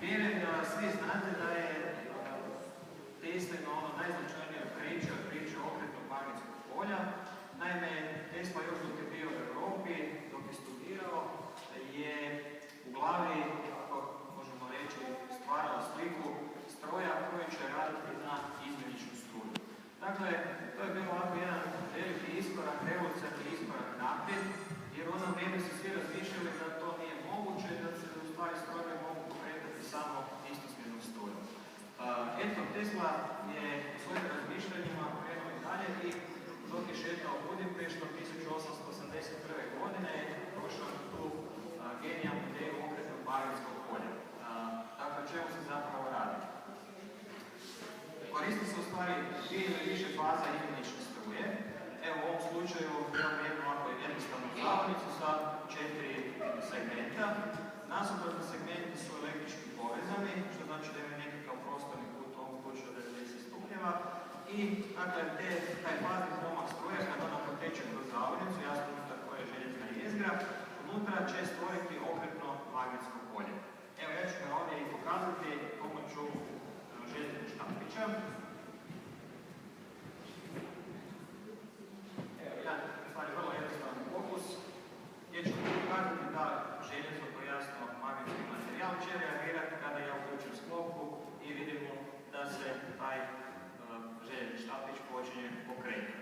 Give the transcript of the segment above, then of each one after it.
Vjerujem da svi znate da je Teslino ono najznačajnije otkriće okretnog magnetskog polja. Naime, Tesla još dok je bio u Europi, dok je studirao, je u glavi, ako možemo reći, stvarao sliku stroja koji će raditi na izmjeničnu struju. Dakle, to je bio ovako jedan veliki iskorak, revolucionarni iskorak naprijed, jer u ono vrijeme su svi razmišljali da to nije moguće, da se u stvari stroje mogu pokretati samo istosmjernom strujom. Eto, Tesla je u svojim razmišljanjima krenuo i dalje i dok je šetao Budimpeštom 1881. godine došao na tu genijalnu ideju okretnog magnetskog polja. Dakle, o čemu se zapravo radi? Koristi se u stvari dvije ili više faza izmjenične struje. Evo u ovom slučaju imamo jednu ovako jednostavnu zavodnicu sa 4 segmenta. Nasuprotni segmenti su električki povezani, što znači da imaju nekakav prostorni kut, u ovom slučaju 90 stupnjeva. I dakle, taj fazni pomak struje, kad ona proteče kroz zavodnicu, jasno unutar koje je željezna jezgra, unutra će stvoriti okretno magnetsko polje. Evo, ja ću ga ovdje i pokazati pomoću željeznog štapića. Evo, jedan stvari vrlo jednostavan fokus, gdje ću pokazati da željezo, to jasno magnetski materijal, će reagirati kada ja uključim sklopku i vidimo da se taj željezni štapić počinje pokretati.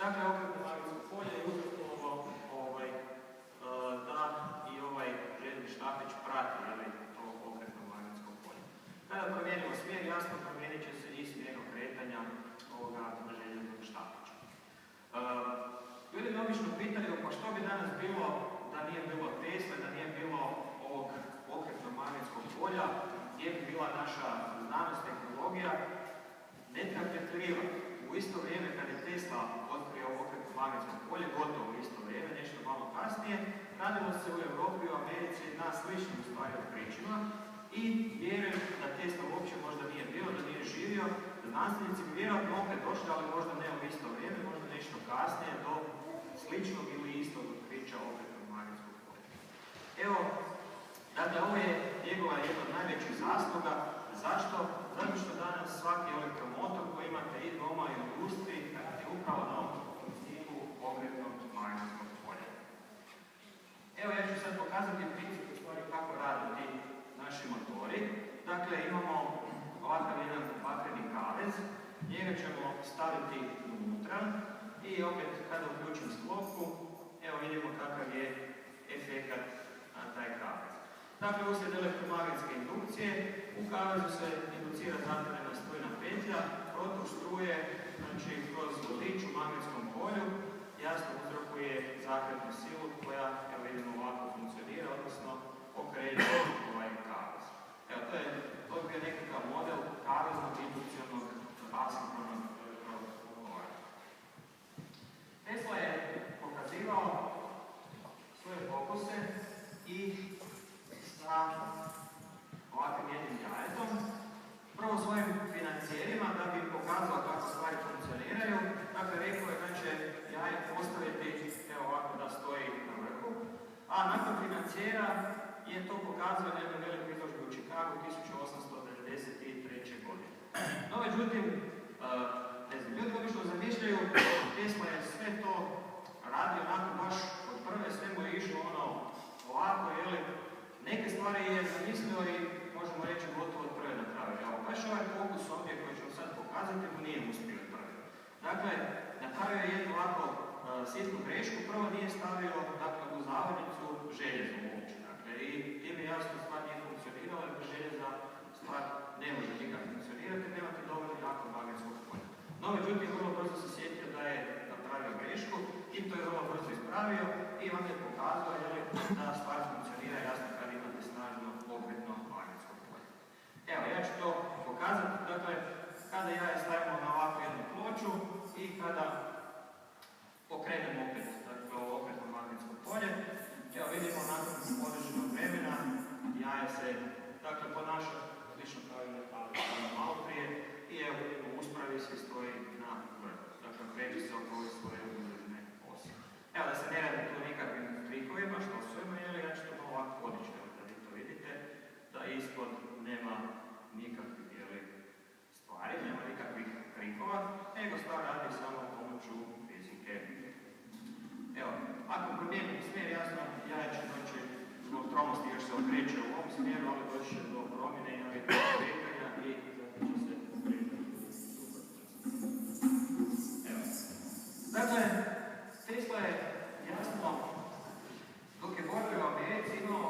Dakle, okretno magnetsko polje je uzrokovalo da i ovaj željezni štapič prati to okretno magnetsko polje. Kada promijenimo smjer, jasno promijenit će se i smjer okretanja ovoga željeznog štapića. Ljudi me obično pitaju, pa što bi danas bilo da nije bilo Tesle, da nije bilo ovog okretnog magnetskog polja, gdje bi bila naša znanost, tehnologija? Ne treba pretjerivati. U isto vrijeme kad je Tesla otkrio okretno magnetsko polje, gotovo u isto vrijeme, nešto malo kasnije, radilo se u Europi i u Americi na sličnim stvari otkrićima i vjerujem da Tesla uopće možda nije bilo, da nije živio, da znanstvenici bi vjerojatno opet došli, ali možda ne u isto vrijeme, možda nešto kasnije do sličnog ili istog otkrića okretnog magnetskog polja. Evo, dakle, ovo je njegova jedna od najvećih zasluga. Zašto? Zato što danas svaki elektromotor koji imate i doma i u industriji je upravo na ovom principu okretnog magnetskog polja. Evo, ja ću sad pokazati princip u stvari kako rade ti naši motori. Dakle, imamo ovakav jedan vatreni kavez, njega ćemo staviti unutra i opet kada uključim sklopku, evo vidimo kakav je efekat na taj kavez. Dakle, uslijed elektromagnetske indukcije, u kavezu se inducira zatvorena strujna petlja, protok struje, znači kroz vodič u magnetskom polju, jasno uzrokuje zakretnu silu koja, evo vidimo, ovako funkcionira, odnosno okreće ovaj kavez. Evo, to je bio nekakav model kaveznog indukcionog asinkronog motora. Tesla je pokazivao svoje fokuse i sa ovakvim jednim jajetom, prvo svojim financijerima da bi pokazao kako stvari funkcioniraju. Dakle, rekao je da će jaje postaviti evo ovako da stoji na vrhu, a nakon financijera je to pokazao na jednoj velikoj izložbi u Chicagu 1893. godine. No, međutim, ljudi obično zamišljaju, Tesla je sve to radio onako baš od prve, sve mu je išlo ono ovako, neke stvari je zamislio i možemo reći gotovo od prve na kraju. Evo, baš ovaj fokus ovdje koji ću sad pokazati mu nije uspio od prve. Dakle, napravio je jednu ovako sitnu grešku, prvo nije stavio u zavodnicu željezo uopće. Dakle, i time jasno stvar nije funkcionirala, jer bez željeza stvar ne može nikak funkcionirati, nemate dovoljno jako magnetskog polja. No, međutim, vrlo brzo se sjetio da je napravio grešku i to je vrlo brzo ispravio i on je pokazao da stvar funkcionira jasno kad imate snažno okretno magnetsko polje. Evo, ja ću to pokazati, dakle, kada jaje stavimo na ovakvu jednu ploču i kada pokrenemo opet ovo okretno magnetsko polje, evo vidimo nakon određenog vremena jaje se, dakle, ponaša slično kao i malo prije i evo vidimo uspravi se stoji na vrhu. Dakle, kreće se oko ove svoje uzrežne osi. Evo, da se ne radi tu nekakvim trikovima, što su ima okreće u ovom smjeru, ali doći će do promjene i ovih kretanja i zato će se evo. Dakle, Tesla je jasno, dok je boravio u Americi, imao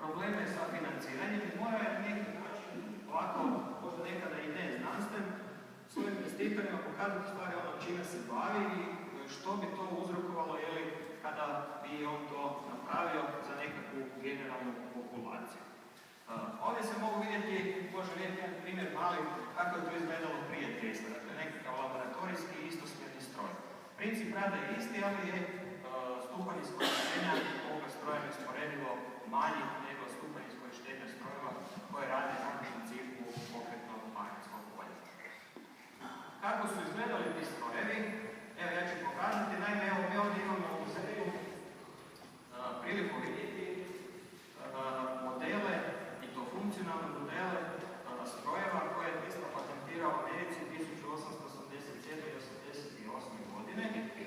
probleme sa financiranjem i morao je na neki način, ovako, možda nekada i ne znanstven, svojim investitorima pokazati stvari ono čime se bavi i što bi to uzrokovalo, jeli, kada bi on to napravio za nekakvu generalnu populaciju. Ovdje se mogu vidjeti, može vidjeti jedan primjer mali, kako je to izgledalo prije Tesla, dakle nekakav laboratorijski istosmjerni stroj. Princip rada je isti, ali je stupanj iskorištenja ovoga stroja neusporedivo manji nego stupanj iskorištenja strojeva koje rade na principu pokretnog magnetskog polja. Kako su izgledali ti strojevi? Evo ja ću pokazati, naime evo mi ovdje imamo u muzeju priliku vidjeti modele, i to funkcionalne modele strojeva koje je Tesla patentirao u Americi 1887. i 88. godine. I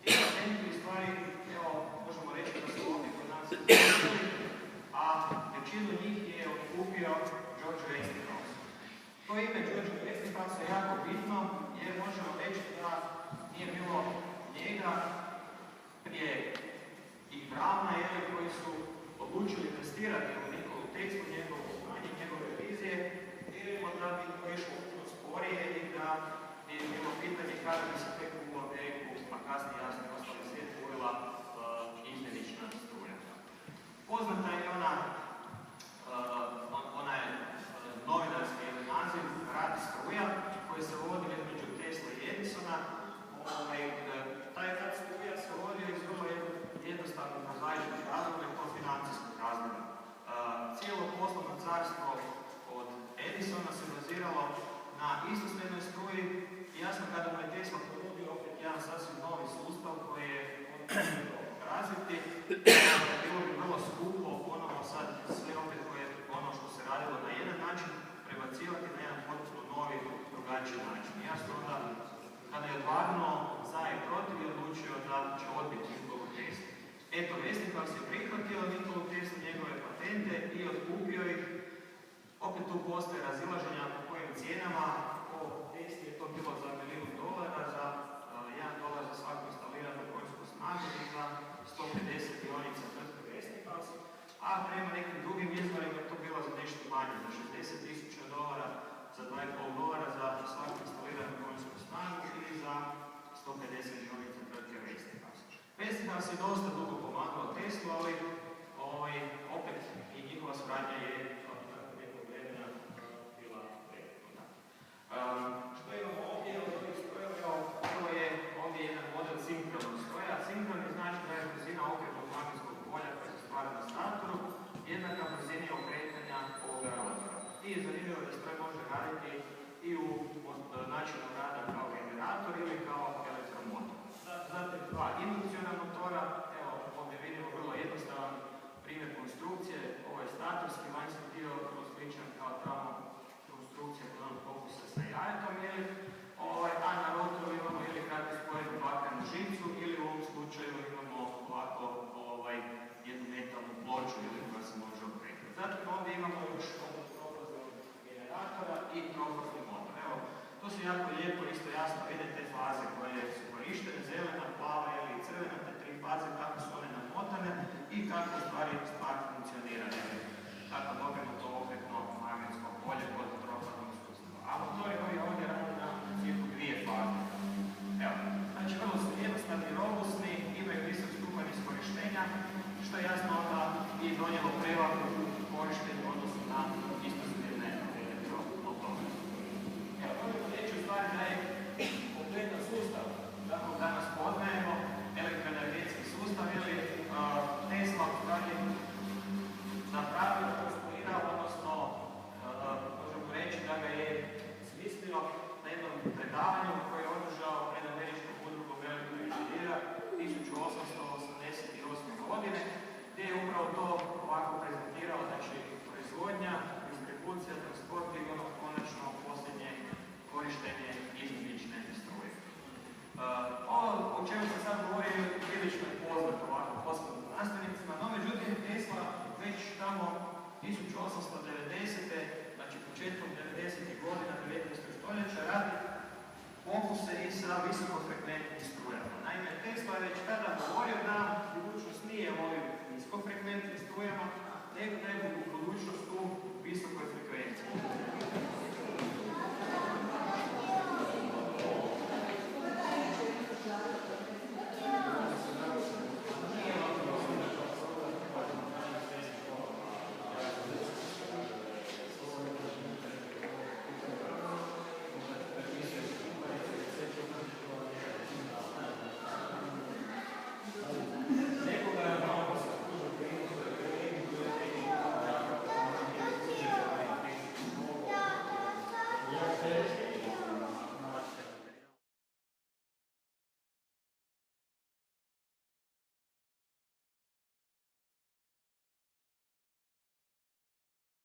ti patenti u stvari, evo, možemo reći da su ovdje kod nas izgledali, a većinu njih je otkupio George Westinghouse. To ime George Westinghouse je jako bitno jer možemo reći da nije bilo njega prije i Brauna, koji su odlučili testirati u Nikolu Teslu, njegovo znanje, njegove vizije, jer da bi to išlo sporije i da je bilo pitanje kada bi se tek u Ameriku, a kasnije jasno i ostali svijet uvela izmjenična struja. Poznata je onaj novinarski naziv Rad struja, koji se vodio između Tesla i Edisona. Taj rad struja se vodio iz vrlo jednostavnog prozaičnog razloga i to financijskog razloga. Cijelo poslovno carstvo od Edisona se baziralo na istosmjernoj struji i jasno kada mu je Tesla ponudio opet jedan sasvim novi sustav koji je razviti, bilo bi vrlo skupo ponovo sad sve opet koje ono što se radilo na jedan način prebacivati na jedan potpuno novi, drugačiji način. Jasno onda kada je odvagnuo za i protiv i odlučio da će odbiti Nikolu Teslu. Eto, Westinghouse je prihvatio Nikolu Teslu, njegove patente i otkupio ih. Opet tu postoje razilaženja po kojim cijenama. Po Tesli je to bilo za $1 milijun, za $1 za svaku instaliranu konjsku snagu i za 150 dionica tvrtke Westinghouse, a prema nekim drugim izvorima je to bilo za nešto manje, za $60,000, za $2,5 za svaku instaliranu konjsku snagu ili za 150 dionica tvrtke Westinghouse. Westinghouse je dosta dugo pomagao Teslu, ali opet i njihova suradnja je nekog vremena bila prethodna. Što imamo ovdje od ovih strojeva? Prvo je ovdje jedan model sinkronog stroja. Sinkroni znači da je brzina okretnog magnetskog polja koja se stvara na statoru jednaka brzini okretanja ovoga rotora. I zanimljivo da stroj može raditi i u načinu rada kao generator ili kao elektromotor. Zatim dva indukcijona motora, evo ovdje vidimo vrlo jednostavan primjer konstrukcije. Ovo je statorski, vanjski dio vrlo sličan kao tamo konstrukcija kod onog fokusa sa jajetom, a na rotoru imamo ili kratko spojenu bakrenu žicu ili u ovom slučaju imamo ovako jednu metalnu ploču ili koja se može okretati. Zatim ovdje imamo još trofaznog generatora i trofazni motor. Evo, to su jako lijepo, isto jasno vide te faze koje su korištene, zelena, plava ili crvena, te tri faze, kako su one namotane i kako stvar funkcionira. Tako dobijemo to okretno magnetsko polje kod trofaznog sustava. A motori koji ovdje rade na principu dvije faze. Evo, znači vrlo su jednostavni, robustni, imaju visok stupanj iskorištenja, što je jasno onda i donijelo prevagu u korištenju odnosno na istosmjerne elektromotore. Evo, možemo reći u stvari da je kompletan sustav, kako danas poznajemo, elektroenergetski sustav, ili Tesla u stvari napravio, konstruirao, odnosno možemo reći da ga je smislio na jednom predavanju koje je održao pred Američkom udrugom elektroinženjera 1888. godine, gdje je upravo to ovako prezentirao, znači proizvodnja, distribucija, transport i ono konačno posljednje korištenje izmjenične 1890. znači početkom 90. godina 19. stoljeća radi pokuse i sa visokofrekventnim strujama. Naime, Tesla je već tada govorio da budućnost nije u ovim niskofrekventnim